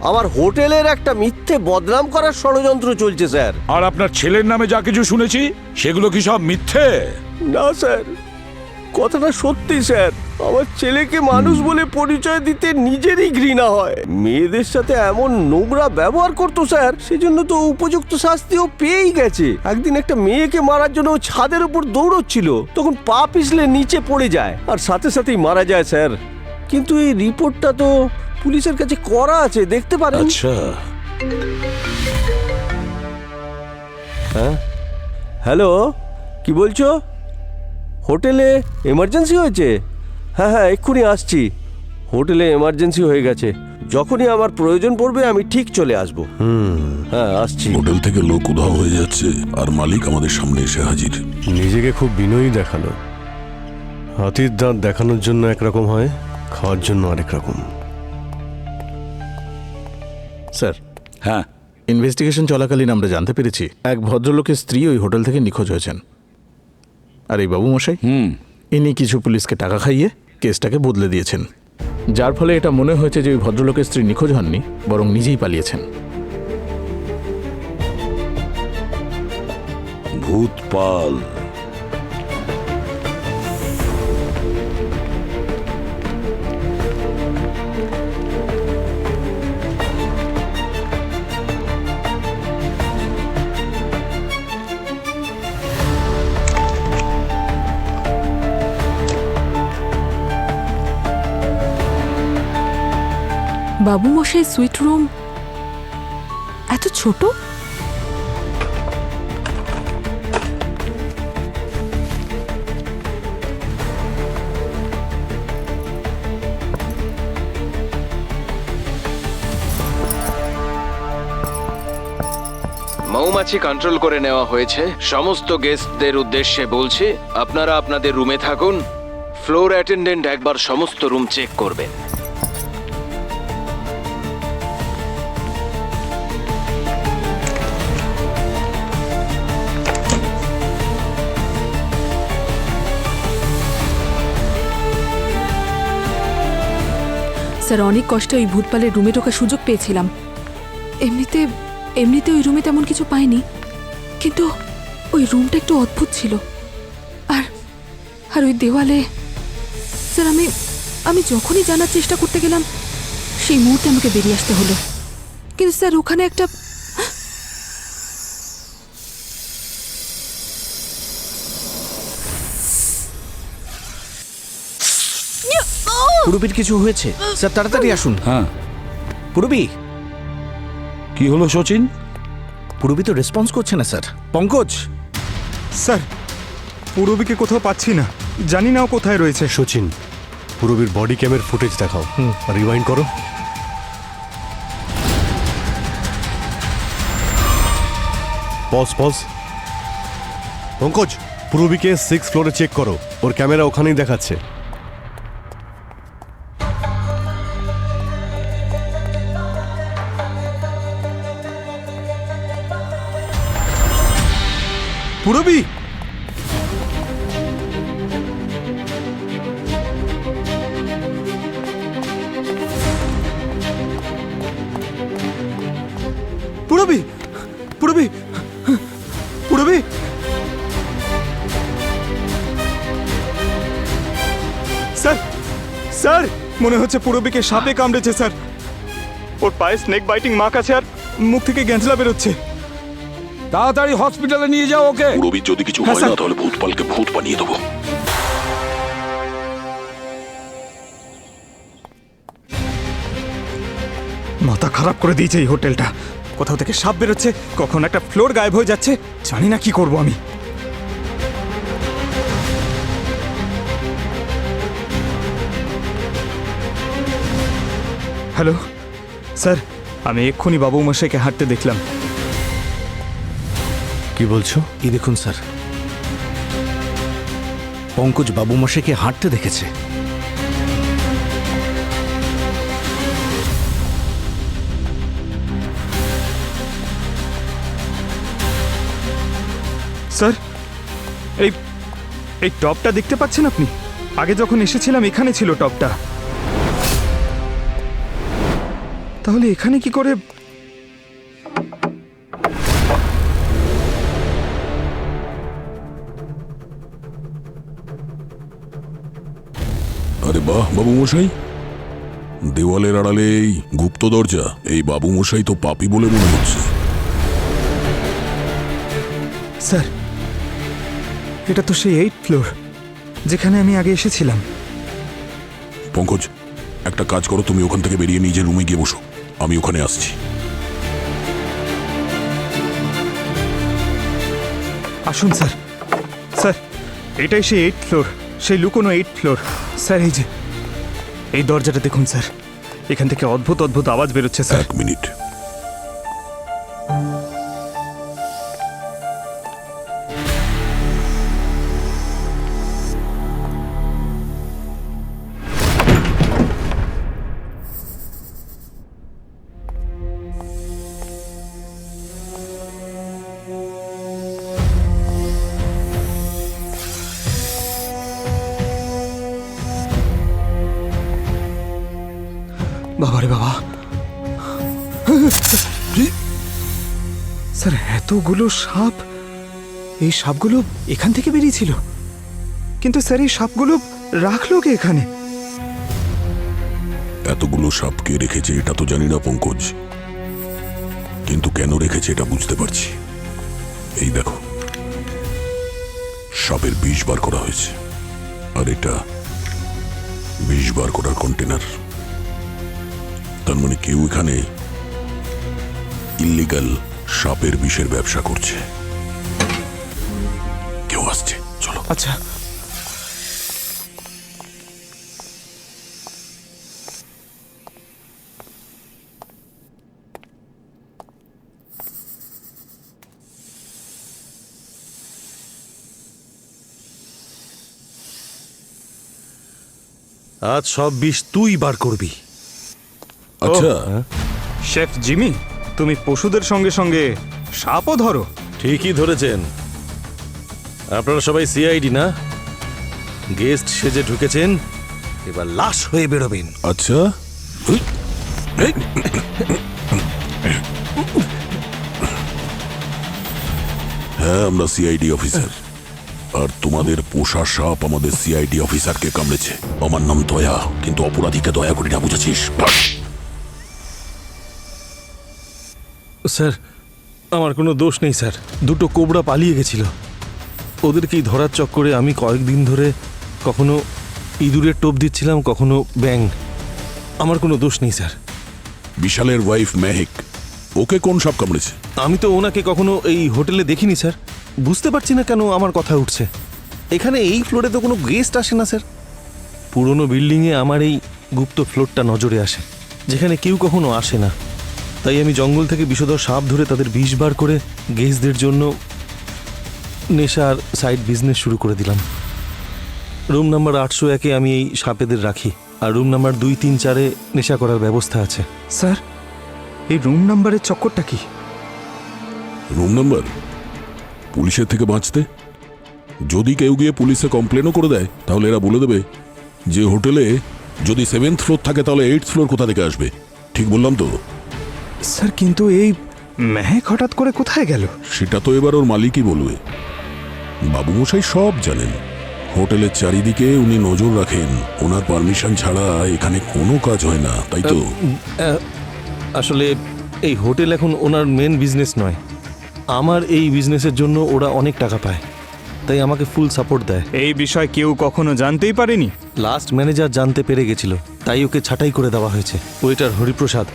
আমার হোটেলের একটা মিথ্যে বদনাম করার ষড়যন্ত্র চলছে স্যার। আর আপনার ছেলের নামে যা কিছু শুনেছি, সেগুলো কি সব মিথ্যে? না স্যার, কথাটা সত্যি স্যার। আমার ছেলেকে মানুষ বলে পরিচয় দিতে নিজেরই ঘৃণা হয়। মেয়েদের সাথে এমন নোংরা ব্যবহার করতো স্যার, সেজন্য তো উপযুক্ত শাস্তিও পেয়েই গেছে। একদিন একটা মেয়েকে মারার জন্য ও ছাদের উপর দৌড়চ্ছিল, তখন পা পিছলে নিচে পড়ে যায় আর সাথে সাথেই মারা যায় স্যার। কিন্তু এই রিপোর্টটা তো পুলিশের কাছে করা আছে, দেখতে পারেন। আচ্ছা, হ্যাঁ, হ্যালো, কি বলছো? হোটেলে এমার্জেন্সি হয়েছে? হ্যাঁ হ্যাঁ, এক্ষুনি আসছি। হোটেলে এমার্জেন্সি হয়ে গেছে, যখনই আমার প্রয়োজন পড়বে আমি ঠিক চলে আসব। হ্যাঁ, আসছি। হোটেল থেকে লোক উধাও হয়ে যাচ্ছে আর মালিক আমাদের সামনে এসে হাজির। নিজেকে খুব বিনয়ী দেখালো। হাতির দাঁত দেখানোর জন্য একরকম হয়, খাওয়ার জন্য আরেক রকম। স্যার, হ্যাঁ, ইনভেস্টিগেশন চলাকালীন আমরা জানতে পেরেছি এক ভদ্রলোকের স্ত্রী ওই হোটেল থেকে নিখোঁজ হয়েছেন। আর এই বাবু মশাই ইনি কিছু পুলিশকে টাকা খাইয়ে কেসটাকে বদলে দিয়েছেন, যার ফলে এটা মনে হয়েছে যে ওই ভদ্রলোকের স্ত্রী নিখোঁজ হননি, বরং নিজেই পালিয়েছেন। ভূতপাল। বাবু মশাই সুইট রুম এত ছোট? মৌমাছি কন্ট্রোল করে নেওয়া হয়েছে। সমস্ত গেস্টদের উদ্দেশ্যে বলছি, আপনারা আপনাদের রুমে থাকুন। ফ্লোর অ্যাটেন্ডেন্ট একবার সমস্ত রুম চেক করবেন। স্যার, অনেক কষ্টে ওই ভূতপালের রুমে ঢোকার সুযোগ পেয়েছিলাম। এমনিতে ওই রুমে তেমন কিছু পাইনি, কিন্তু ওই রুমটা একটু অদ্ভুত ছিল। আর ওই দেওয়ালে স্যার, আমি যখনই জানার চেষ্টা করতে গেলাম সেই মুহূর্তে আমাকে বেরিয়ে আসতে হলো। কিন্তু স্যার, ওখানে একটা পুরবীর কিছু হয়েছে স্যার, তাড়াতাড়ি আসুন। হ্যাঁ, পুরবী, কি হলো সচিন? পুরবী তো রেসপন্স করছে না স্যার। পঙ্কজ স্যার, পূরবীকে কোথাও পাচ্ছি না, জানি না ও কোথায় রয়েছে। সচিন, পুরবীর বডি ক্যামের ফুটেজ দেখাও, রিওয়াইন্ড করো। Pause pause. পঙ্কজ, পুরবীকে 6th ফ্লোরে চেক করো, ওর ক্যামেরা ওখানেই দেখাচ্ছে। পূরবী, পূরবী, পূরবী, পূরবী। স্যার, স্যার, মনে হচ্ছে পূরবীকে সাপে কামড়েছে স্যার। ওর পায়ে স্নেক বাইটিং মার্ক আছে আর মুখ থেকে গ্যাঁজলা বেরোচ্ছে। তাড়াতাড়ি হসপিটালে নিয়ে যাও ওকে। পুরবীর যদি কিছু হয় না তাহলে ভূতপালকে ভূত বানিয়ে দেবো। মাথা খারাপ করে দিয়েছে এই হোটেলটা। কোথাও থেকে সাপ বেরোচ্ছে, কখন একটা ফ্লোর গায়েব হয়ে যাচ্ছে, জানি না কি করব আমি। হ্যালো স্যার, আমি এক্ষুনি বাবু মশাইকে হাঁটতে দেখলাম। কি বলছো? এই দেখুন স্যার, পঙ্কজ বাবু মশাইকে হাঁটতে দেখেছে। স্যার, এই টপটা দেখতে পাচ্ছেন আপনি? আগে যখন এসেছিলাম এখানে ছিল টপটা, তাহলে এখানে কি করে? আরে বাহ বাবু মশাই, দেওয়ালের আড়ালে এই গুপ্ত দরজা, এই বাবু মশাই তো পাপী বলে মনে হচ্ছে। স্যার, এটা তো সেই 8th ফ্লোর যেখানে আমি আগে এসেছিলাম। পঙ্কজ, একটা কাজ করো, তুমি ওখান থেকে বেরিয়ে নিজের রুমে গিয়ে বসো, আমি ওখানে আসছি। আসুন স্যার। স্যার, এটাই সেই 8th ফ্লোর, সেই লুকোনো 8th ফ্লোর। স্যার, এই যে এই দরজাটা দেখুন স্যার, এখান থেকে অদ্ভুত অদ্ভুত আওয়াজ বেরোচ্ছে স্যার। 1 মিনিট। বাবারে বাবা, স্যার এতগুলো সাপ, এই সাপগুলো এখান থেকে বেরিয়েছিল, কিন্তু স্যার এই সাপগুলো রাখলো কে এখানে? এতগুলো সাপকে রেখেছে এটা তো জানি না পঙ্কজ, কিন্তু কেন রেখেছে এটা বুঝতে পারছি। এই দেখো, সাপের বিষ বার করা হয়েছে, আর এটা বিষ বার করার কন্টেনার। তার মানে কেউ এখানে ইল্লিগাল সাপের বিষের ব্যবসা করছে। কেউ আসছে, চলো। আচ্ছা, আজ সব বিষ তুই বার করবি। আচ্ছা, শেফ জিমি, তুমি পশুদের সঙ্গে সঙ্গে সাপও ধরো? ঠিকই ধরেছেন। আপনারা সবাই সিআইডি না? গেস্ট সেজে ঢুকেছেন, এবার লাশ হয়ে বেরোবেন। আচ্ছা, হ্যাঁ আমরা সিআইডি অফিসার, আর তোমাদের পোষা সাপ আমাদের সিআইডি অফিসারকে কামড়েছে। আমার নাম দয়া, কিন্তু অপরাধীকে দয়া করি না, বুঝেছিস? স্যার, আমার কোনো দোষ নেই স্যার। দুটো কোবরা পালিয়ে গেছিল, ওদেরকেই ধরার চক্করে আমি কয়েকদিন ধরে কখনো ইঁদুরের টোপ দিচ্ছিলাম, কখনো ব্যাং। আমার কোনো দোষ নেই স্যার। বিশালের ওয়াইফ মেহেক, ওকে কোন সাপ কামড়েছে? আমি তো ওনাকে কখনো এই হোটেলে দেখিনি স্যার, বুঝতে পারছি না কেন আমার কথা উঠছে। এখানে এই ফ্লোরে তো কোনো গেস্ট আসে না স্যার। পুরনো বিল্ডিংয়ে আমার এই গুপ্ত ফ্লোরটা নজরে আসে, যেখানে কেউ কখনো আসে না। তাই আমি জঙ্গল থেকে বিষধর সাপ ধরে তাদের বিষ বার করে গেস্টদের জন্য নেশার সাইড বিজনেস শুরু করে দিলাম। রুম নাম্বার 801-এ আমি এই সাপেদের রাখি, আর রুম নাম্বার 2, 3, 4-এ নেশা করার ব্যবস্থা আছে। স্যার, এই রুম নাম্বারের চক্করটা কি? Room number? পুলিশের থেকে বাঁচতে যদি কেউ গিয়ে পুলিশে কমপ্লেনও করে দেয়, তাহলে এরা বলে দেবে যে হোটেলে যদি 7th ফ্লোর থাকে তাহলে 8th ফ্লোর কোথা থেকে আসবে। ঠিক বললাম তো? স্যার, কিন্তু এই মেহেক হঠাৎ করে কোথায় গেল? সেটা তো এবার ওর মালিকই বলবে। বাবুমশাই সব জানেন, হোটেলের চারিদিকে উনি নজর রাখেন, ওনার পারমিশন ছাড়া এখানে কোনো কাজ হয় না, তাই তো? আসলে এই হোটেল এখন ওনার মেন বিজনেস নয়, আমার এই বিজনেসের জন্য ওরা অনেক টাকা পায়, তাই আমাকে ফুল সাপোর্ট দেয়। এই বিষয় কেউ কখনো জানতেই পারেনি? লাস্ট ম্যানেজার জানতে পেরে গেছিল, তাই ওকে ছাঁটাই করে দেওয়া হয়েছে। ওইটার হরিপ্রসাদ,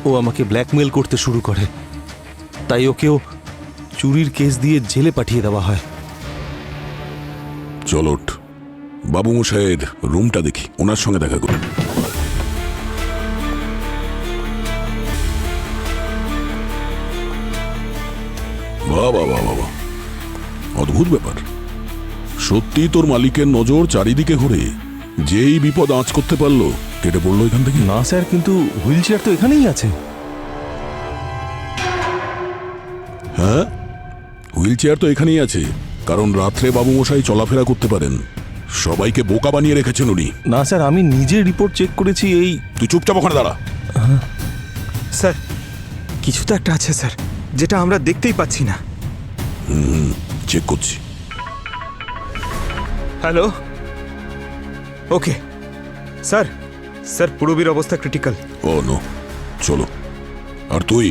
ও আমাকে ব্ল্যাকমেল করতে শুরু করে, তাই ওকেও চুরির কেস দিয়ে জেলে পাঠিয়ে দেওয়া হয়। চলোট, বাবুমশাইয়ের রুমটা দেখি, ওনার সঙ্গে দেখা করি। বাবা বাবা বাবা, অদ্ভুত ব্যাপার। সত্যি তোর মালিকের নজর চারিদিকে ঘুরে, যেই বিপদ আঁচ করতে পারলো কেটে পড়লো এখান থেকে। না স্যার, কিন্তু হুইল চেয়ার তো এখানেই আছে। হ্যাঁ, হুইল চেয়ার তো এখানেই আছে, কারণ রাত্রে বাবুমশাই চলাফেরা করতে পারেন। সবাইকে বোকা বানিয়ে রেখেছেন উনি। না স্যার, আমি নিজে রিপোর্ট চেক করেছি। এই তুই চুপচাপ ওখানে দাঁড়া। স্যার, কিছু তো একটা আছে স্যার, যেটা আমরা দেখতেই পাচ্ছি না। চেক করছি। হ্যালো, ওকে, স্যার স্যার পুরবীর অবস্থা ক্রিটিক্যাল। ও নো, চলো। আর তুই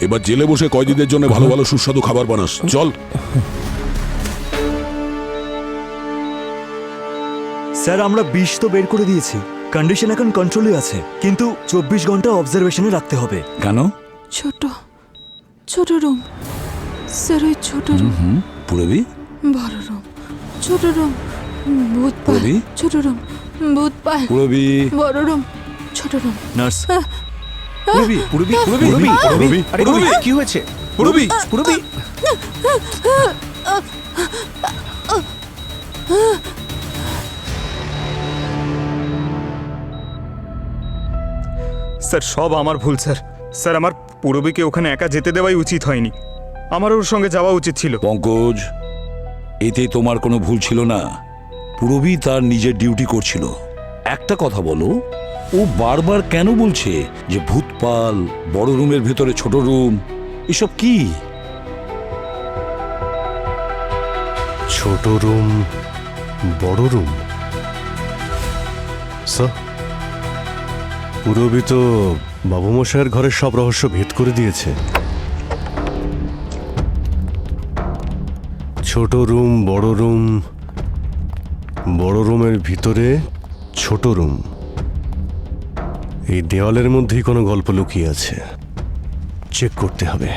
এবার জেলে বসে কয়েদিদের জন্য ভালো ভালো সুস্বাদু খাবার বানাস, চল। স্যার আমরা বিষ তো বের করে দিয়েছি, কন্ডিশন এখন কন্ট্রোলে আছে, কিন্তু 24 ঘন্টা অবজারভেশনে রাখতে হবে। কেন? ছোট ছোট রুম স্যার, ওই ছোট রুম। পুরবি বড় রুম, ছোট রুম, ভূত পাল, পুরবি? ছোট রুম, ভূত পাল, পুরবি? বড় রুম, ছোট রুম। নার্স, পুরবি পুরবি পুরবি পুরবি আরে কি হয়েছে? পুরবি পুরবি স্যার সব আমার ভুল স্যার। স্যার আমার পুরবীকে ওখানে একা যেতে দেওয়াই উচিত হয়নি, আমার ওর সঙ্গে যাওয়া উচিত ছিল। পঙ্কজ, এতে তোমার কোনো ভুল ছিল না। পুরবী তার নিজের ডিউটি করছিল। একটা কথা বলো, ও বারবার কেন বলছে যে ভূতপাল, বড় রুমের ভেতরে ছোট রুম, এসব কি? ছোট রুম, বড় রুম? স্যার, পুরবী তো বাবুমশাইয়ের ঘরের সব রহস্য ভেদ করে দিয়েছে। ছোট রুম, বড় রুম, বড় রুমের ভিতরে ছোট রুম, এই দেওয়ালের মধ্যেই কোনো গল্প লুকিয়ে আছে। চেক করতে হবে।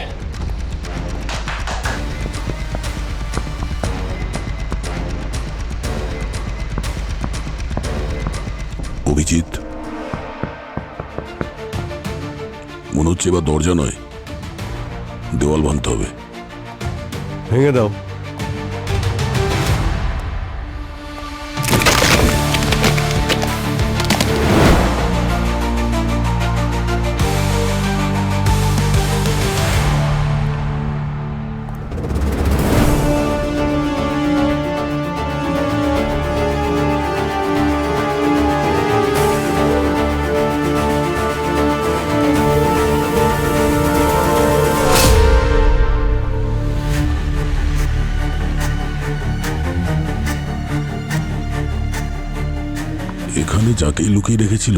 অভিজিৎ, মনে হচ্ছে এবার দরজা নয়, দেওয়াল ভাঙতে হবে। ভেঙে দাও। এখানে যাকেই লুকিয়ে রেখেছিল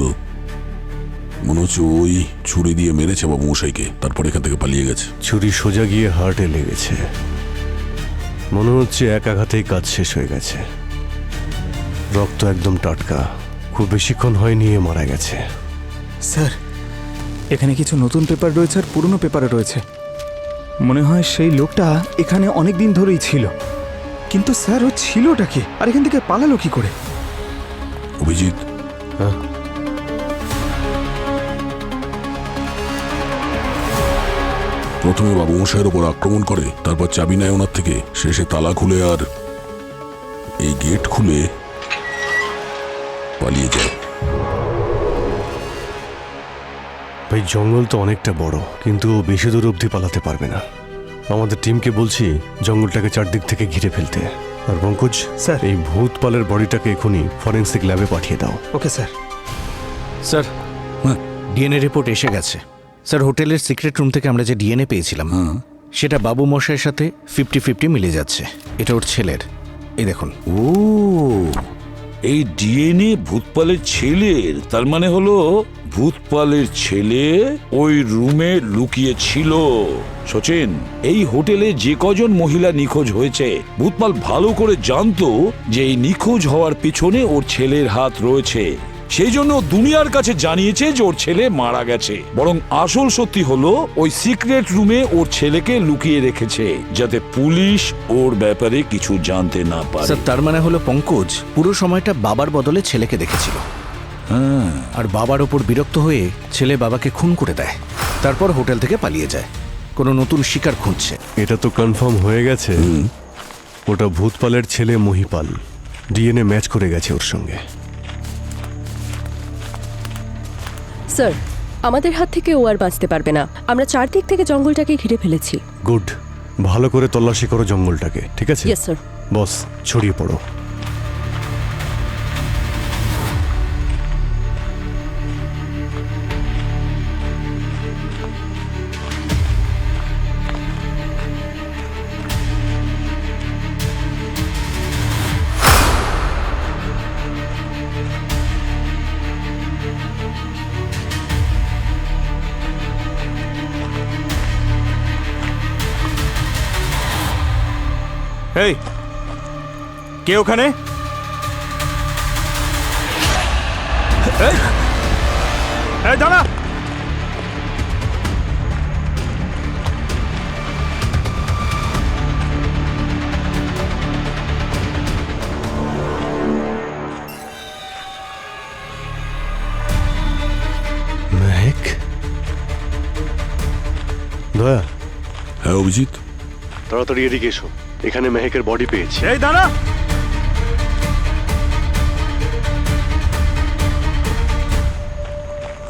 মনে হচ্ছে ওই ছুরি দিয়ে মেরেছে বাবু মশাইকে, তারপর এখান থেকে পালিয়ে গেছে। ছুরি সোজা গিয়ে হার্টে লেগেছে। মনে হচ্ছে এক আঘাতেই কাজ শেষ হয়ে গেছে। রক্ত একদম টাটকা, খুব বেশিক্ষণ হয়নি এ মারা গেছে। স্যার এখানে কিছু নতুন পেপার রয়েছে আর পুরনো পেপারও রয়েছে। মনে হয় সেই লোকটা এখানে অনেক দিন ধরেই ছিল, কিন্তু স্যার ও ছিলটা কি, আর এখান থেকে পালালো কি করে? অভিজিৎ, হ্যাঁ? প্রথমে বাবু মশাইয়ের ওপর আক্রমণ করে, তারপর চাবি নেয় ওনার থেকে, শেষে তালা খুলে আর এই গেট খুলে পালিয়ে যায়। ভাই জঙ্গল তো অনেকটা বড়, কিন্তু ও বেশি দূর অবধি পালাতে পারবে না। আমাদের টিমকে বলছি জঙ্গলটাকে চারদিক থেকে ঘিরে ফেলতে। আর পঙ্কজ স্যার, এই ভূতপালের বডিটাকে এখনই ফরেন্সিক ল্যাবে পাঠিয়ে দাও। Okay sir. Sir, DNA report এসে গেছে। স্যার, হোটেলের সিক্রেট রুম থেকে আমরা যে ডিএনএ পেয়েছিলাম সেটা বাবু মশাইয়ের সাথে 50-50 মিলে যাচ্ছে। এটা ওর ছেলের, এই দেখুন। ও, এই ডিএনএ ভূতপালের ছেলের, তার মানে হলো ভূতপালের ছেলে ওই রুমে লুকিয়ে ছিল। সচিন, এই হোটেলে যে কজন মহিলা নিখোঁজ হয়েছে, ভূতপাল ভালো করে জানতো যে এই নিখোঁজ হওয়ার পিছনে ওর ছেলের হাত রয়েছে। সেই জন্য দুনিয়ার কাছে জানিয়েছে যে ওর ছেলে মারা গেছে। বরং আসল সত্যি হলো ওই সিক্রেট রুমে ওর ছেলেকে লুকিয়ে রেখেছে, যাতে পুলিশ ওর ব্যাপারে কিছু জানতে না পারে। স্যার, তার মানে হলো পঙ্কজ পুরো সময়টা বাবার বদলে ছেলেকে দেখেছিল। আর বাবার ওপর বিরক্ত হয়ে ছেলে বাবাকে খুন করে দেয়, তারপর হোটেল থেকে পালিয়ে যায়, কোনো নতুন শিকার খুঁজছে। এটা তো কনফার্ম হয়ে গেছে, ওটা ভূতপালের ছেলে মহিপাল। ডিএনএ ম্যাচ করে গেছে ওর সঙ্গে। স্যার, আমাদের হাত থেকে ও আর বাঁচতে পারবে না। আমরা চারদিক থেকে জঙ্গলটাকে ঘিরে ফেলেছি। গুড, ভালো করে তল্লাশি করো জঙ্গলটাকে, ঠিক আছে? Yes sir. বস, ছড়িয়ে পড়ো। এই কে ওখানে? এই, এই দাঁড়া! মেহেক, দয়া, হ্যাঁ অভিজিৎ, তাড়াতাড়ি এদিকে এসো। এখানে মেহেকের বডি পেয়েছি। এই দাঁড়া!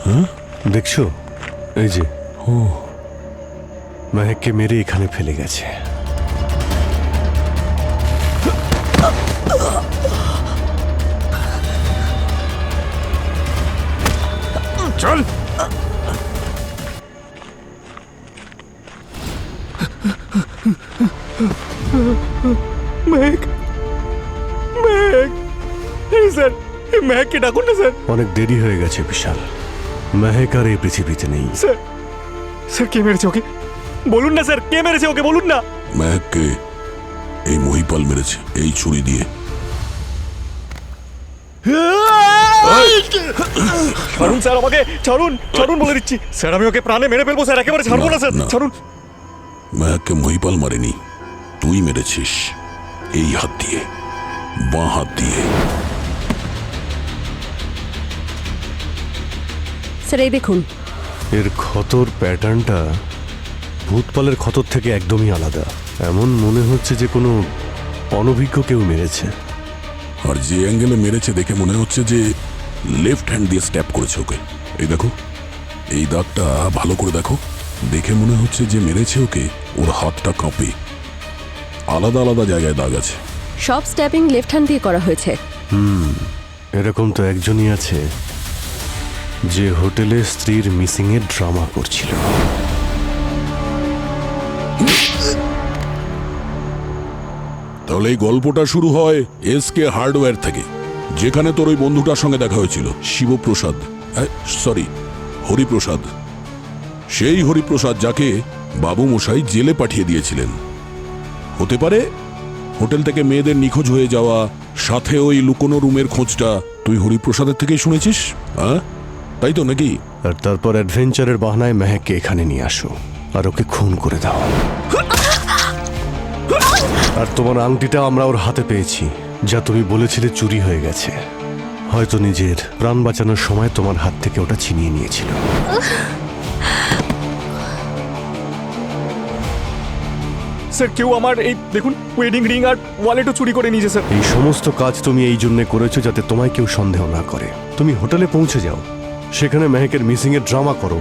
হ্যাঁ, দেখছো? এই যে মেহেককে মেরে এখানে ফেলে গেছে। চল! মেহেক, মেহেক, এই স্যার, এই মেহেককে ডাকুন না স্যার। অনেক দেরি হয়ে গেছে বিশাল। মেহেক আর এই পৃথিবীতে নেই। স্যার, স্যার কে মেরেছে ওকে? বলুন না স্যার, কে মেরেছে ওকে বলুন না। মেহেককে এই মহিপাল মেরেছে এই ছুরি দিয়ে। ছাড়ুন স্যার আমাকে, ছাড়ুন, ছাড়ুন বলে দিচ্ছি স্যার, আমি ওকে প্রাণে মেরে ফেলবো স্যার, একেবারে ছাড়বো না স্যার, ছাড়ুন। মেহেককে মহিপাল মারেনি, তুই মেরেছিস এই হাত দিয়ে, বাঁ হাত দিয়ে। স্যার এই দেখুন, এর ক্ষতর প্যাটার্নটা ভূতপালের ক্ষতর থেকে একদমই আলাদা। এমন মনে হচ্ছে যে কোনো অনভিজ্ঞ কেউ মেরেছে। আর যে অ্যাঙ্গেলে মেরেছে দেখে মনে হচ্ছে যে লেফট হ্যান্ড দিয়ে স্ট্যাপ করেছে ওকে। এই দেখো, এই দাগটা ভালো করে দেখো, দেখে মনে হচ্ছে যে মেরেছে ওকে, ওর হাতটা কাঁপে। আলাদা আলাদা জায়গায় দাগ আছে। সব স্ট্যাপিং লেফট হ্যান্ড দিয়ে করা হয়েছে। এরকম তো একজনই আছে যে হোটেলে স্ত্রীর মিসিং এর ড্রামা করছিল। তাহলে এই গল্পটা শুরু হয় এসকে হার্ডওয়্যার থেকে, যেখানে তোর ওই বন্ধুটার সঙ্গে দেখা হয়েছিল, শিবপ্রসাদ, সরি হরিপ্রসাদ। সেই হরিপ্রসাদ যাকে বাবু মশাই জেলে পাঠিয়ে দিয়েছিলেন। হতে পারে হোটেল থেকে মেয়েদের নিখোঁজ হয়ে যাওয়া, সাথে ওই লুকোনো রুমের খোঁজটা তুই হরিপ্রসাদের থেকেই শুনেছিস, হ্যাঁ তাই তো নাকি? আর তারপর অ্যাডভেঞ্চারের বাহানায় মেহেককে এখানে নিয়ে আসো আর ওকে খুন করে দাও। আর তোমার আংটিটা আমরা ওর হাতে পেয়েছি, যা তুমি বলেছিলে চুরি হয়ে গেছে। হয়তো নিজের প্রাণ বাঁচানোর সময় তোমার হাত থেকে ওটা ছিনিয়ে নিয়েছিল। স্যার কেউ আমার এই দেখুন ওয়েডিং রিং আর ওয়ালেটও চুরি করে নিয়েছে স্যার। এই সমস্ত কাজ তুমি এই জন্য করেছো যাতে তোমায় কেউ সন্দেহ না করে। তুমি হোটেলে পৌঁছে যাও, সেখানে মেহেকের মিসিং এর ড্রামা করো।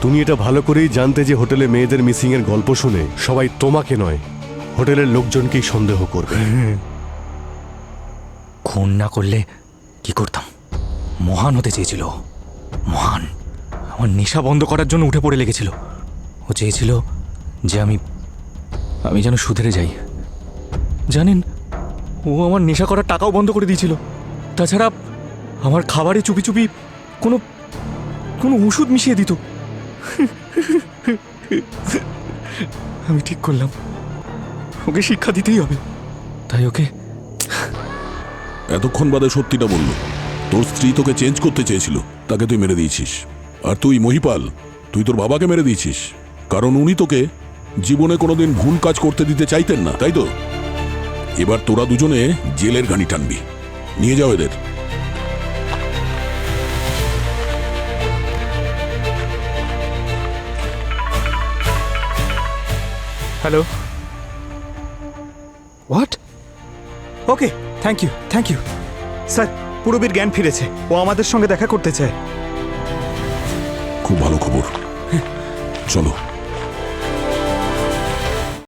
তুমি এটা ভালো করেই জানতে যে হোটেলে মেয়েদের মিসিং এর গল্প শুনে সবাই তোমাকে নয়, হোটেলের লোকজনকেই সন্দেহ করবে। খুন না করলে কি করতাম? মহান হতে চেয়েছিল, মহান। আমার নেশা বন্ধ করার জন্য উঠে পড়ে লেগেছিল। ও চেয়েছিল যে আমি যেন সুধরে যাই। জানেন, ও আমার নেশা করার টাকাও বন্ধ করে দিয়েছিল। তাছাড়া আমার খাবারে চুপি চুপি কোনো কোনো ওষুধ মিশিয়ে দিত। আমি ঠিক করলাম ওকে শিক্ষা দিতেই হবে, তাই ওকে। এতক্ষণ বাদে সত্যিটা বললো, তোর স্ত্রী তোকে চেঞ্জ করতে চেয়েছিল, তাকে তুই মেরে দিয়েছিস। আর তুই মহিপাল, তুই তোর বাবাকে মেরে দিয়েছিস, কারণ উনি তোকে জীবনে কোনোদিন ভুল কাজ করতে দিতে চাইতেন না, তাই তো? এবার তোরা দুজনে জেলের গানি টানবি। নিয়ে যাও এদের। Hello, what? Okay, thank you, thank you sir. পুরবীর জ্ঞান ফিরেছে, ও আমাদের সঙ্গে দেখা করতে চায়। খুব ভালো খবর, চলো।